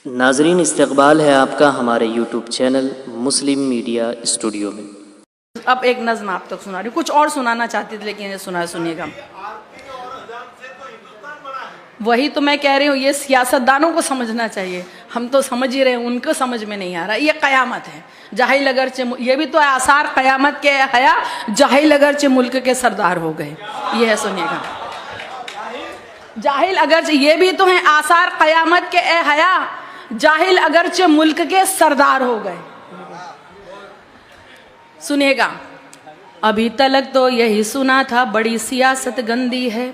नाजरीन, इस्तकबाल है आपका हमारे यूट्यूब चैनल मुस्लिम मीडिया स्टूडियो में। अब एक नज़्म आप तक सुना रही हूँ, कुछ और सुनाना चाहती थी लेकिन ये सुनिएगा। वही तो मैं कह रही हूँ, ये सियासतदानों को समझना चाहिए, हम तो समझ ही रहे हैं, उनको समझ में नहीं आ रहा। ये क़यामत है, जाहिल अगरचे, ये भी तो आसार क़यामत के हया, जाहिल अगरचे मुल्क के सरदार हो गए। ये है, सुनिएगा। जाहिल अगरचे, ये भी तो है आसार क़यामत के हया, जाहिल अगरचे मुल्क के सरदार हो गए। सुनिएगा। अभी तलक तो यही सुना था बड़ी सियासत गंदी है,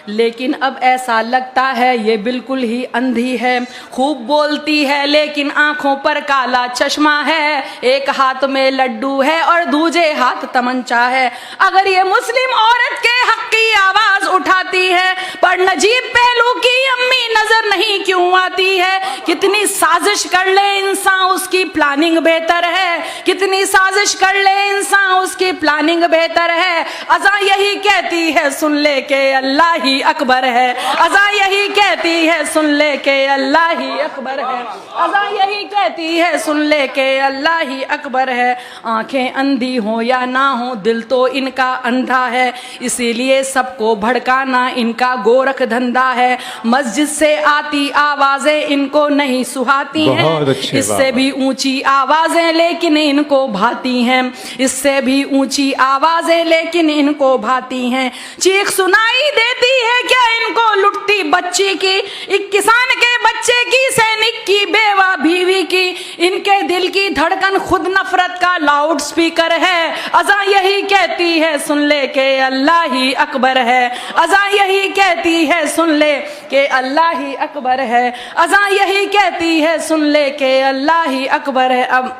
लेकिन अब ऐसा लगता है ये बिल्कुल ही अंधी है। खूब बोलती है लेकिन आंखों पर काला चश्मा है, एक हाथ में लड्डू है और दूजे हाथ तमंचा है। अगर ये मुस्लिम औरत के हक की आवाज उठाती है, पर नजीब पहलू की अम्मी नजर नहीं क्यों आती है। कितनी साजिश कर ले इंसान उसकी प्लानिंग बेहतर है, कितनी साजिश कर ले इंसान उसकी प्लानिंग बेहतर है। अज़ा यही कहती है सुन ले के अल्लाह ही अकबर है, अज़ा यही कहती है सुन ले के अल्लाह ही अकबर है, अज़ा यही कहती है सुन ले के अल्लाह ही अकबर है। आंखें अंधी हो या ना हो, दिल तो इनका अंधा है, इसीलिए सबको भड़काना इनका गोरख धंधा है। मस्जिद से आती आवाजें इनको नहीं सुहाती हैं, इससे भी ऊंची आवाजें लेकिन इनको भाती हैं, इससे भी ऊंची आवाजें लेकिन इनको भाती हैं। चीख सुनाई देती है क्या इनको लुटती बच्ची की, एक किसान के बच्चे की, सैनिक की, बेवा बीवी की। इनके दिल की धड़कन खुद नफरत का लाउड स्पीकर है। अज़ा यही कहती है सुन ले के अल्लाह ही अकबर है, अज़ा यही कहती है सुन ले के अल्लाह ही अकबर है, अज़ा यही कहती है सुन ले के अल्लाह ही अकबर है। अब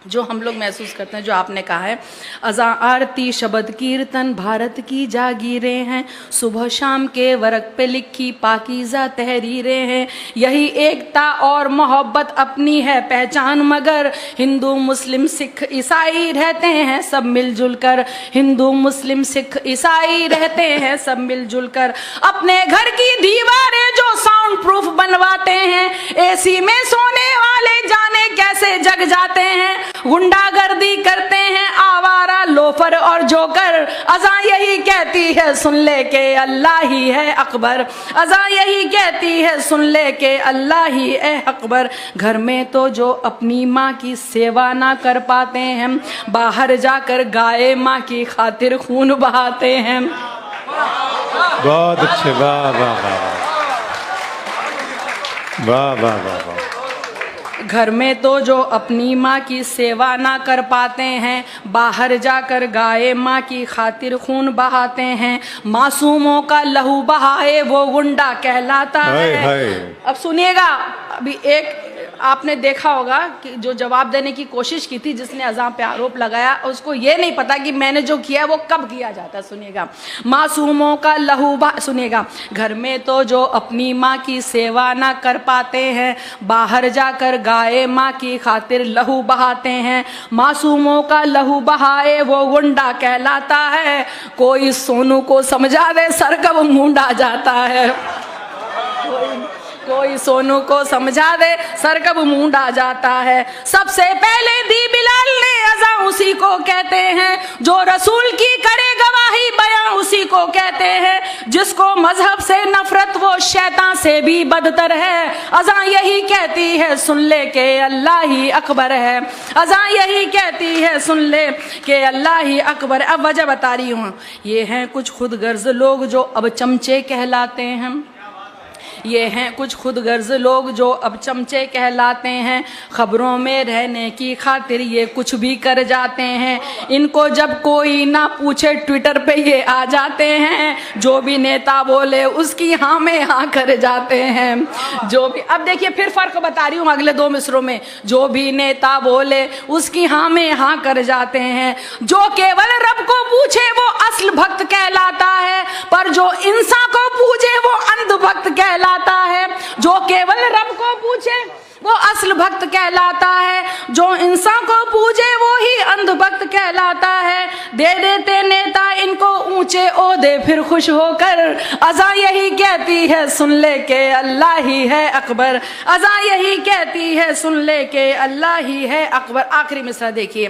जो हम लोग महसूस करते हैं, जो आपने कहा है, अज़ा आरती शब्द कीर्तन भारत की जागीरें हैं, सुबह शाम के वर्क पे लिखी पाकीज़ा तहरीरें हैं। यही एकता और मोहब्बत अपनी है पहचान, मगर हिंदू मुस्लिम सिख ईसाई रहते हैं सब मिलजुल कर, हिंदू मुस्लिम सिख ईसाई रहते हैं सब मिलजुल कर। अपने घर की दीवारें जो साउंड प्रूफ बनवाते हैं, एसी में सोने वाले जाने कैसे जग जाते हैं। गुंडागर्दी करते हैं आवारा लोफर और जोकर। अज़ा यही कहती है सुन ले के अल्लाह ही है अकबर, अज़ा यही कहती है सुन ले के अल्लाह ही है अकबर। घर में तो जो अपनी माँ की सेवा ना कर पाते हैं, बाहर जाकर गाय माँ की खातिर खून बहाते हैं। बहुत अच्छे, वाह वाह वाह वाह वाह वाह। घर में तो जो अपनी माँ की सेवा ना कर पाते हैं, बाहर जाकर गाय माँ की खातिर खून बहाते हैं। मासूमों का लहू बहाए वो गुंडा कहलाता है। अब सुनिएगा, अभी एक आपने देखा होगा कि जो जवाब देने की कोशिश की थी, जिसने अज़ा पे आरोप लगाया, उसको ये नहीं पता कि मैंने जो किया है वो कब किया जाता है। सुनिएगा। मासूमों का लहू सुनिएगा। घर में तो जो अपनी माँ की सेवा ना कर पाते हैं, बाहर जाकर गाय माँ की खातिर लहू बहाते हैं। मासूमों का लहू बहाए वो गुंडा कहलाता है। कोई सोनू को समझा दे सर कब मूंडा जाता है, कोई सोनू को समझा दे सर कब मूंडा जाता है। सबसे पहले दी बिलाल ने अज़ा उसी को कहते हैं, जो रसूल की करे गवाही बयां उसी को कहते हैं। जिसको मजहब से नफरत वो शैतान से भी बदतर है। अज़ा यही कहती है सुन ले के अल्लाह ही अकबर है, अज़ा यही कहती है सुन ले के अल्लाह ही अकबर। अब वजह बता रही हूँ। ये हैं कुछ खुदगर्ज लोग जो अब चमचे कहलाते हैं, ये हैं कुछ खुदगर्ज लोग जो अब चमचे कहलाते हैं। खबरों में रहने की खातिर ये कुछ भी कर जाते हैं। इनको जब कोई ना पूछे ट्विटर पे ये आ जाते हैं। जो भी नेता बोले उसकी हाँ में हाँ कर जाते हैं। जो भी, अब देखिए फिर फर्क बता रही हूँ अगले दो मिसरों में। जो भी नेता बोले उसकी हाँ में हाँ कर जाते हैं। जो केवल रब को पूछे वो असल भक्त कहलाता है, पर जो इंसान को पूछे वो अंध भक्त कहलाता है। जो केवल रब को पूछे वो असल भक्त कहलाता है। जो इंसान को पूजे वो ही अंधभक्त कहलाता है। दे देते नेता इनको ऊंचे ओहदे फिर खुश होकर, अज़ा यही कहती है सुन ले के अल्लाह ही है अकबर। अज़ा यही कहती है सुन ले के अल्लाह ही है अकबर। आखिरी मिसरा देखिए,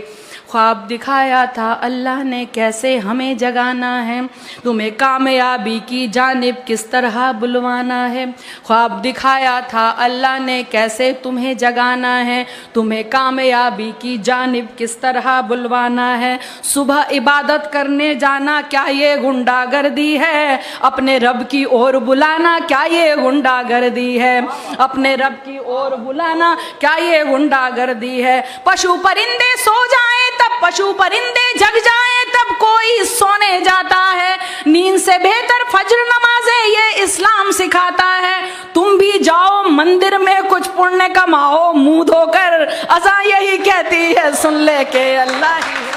ख्वाब दिखाया था अल्लाह ने कैसे हमें जगाना है, तुम्हें कामयाबी की जानिब किस तरह बुलवाना है। ख्वाब दिखाया था अल्लाह ने कैसे तुम्हें जगाना है, तुम्हें कामयाबी की जानिब किस तरह बुलवाना है। सुबह इबादत करने जाना क्या ये गुंडागर्दी है, अपने रब की ओर बुलाना क्या ये गुंडागर्दी है, अपने रब की ओर बुलाना क्या ये गुंडागर्दी है। पशु परिंदे सो जाएं तब पशु परिंदे जग जाएं तब कोई सोने जाता है। नींद से बेहतर फज्र नमाज़े ये इस्लाम सिखाता है। तुम भी जाओ मंदिर में कुछ पुण्य कमाओ मुंह धोकर, अज़ा यही कहती है सुन ले के अल्लाह ही है।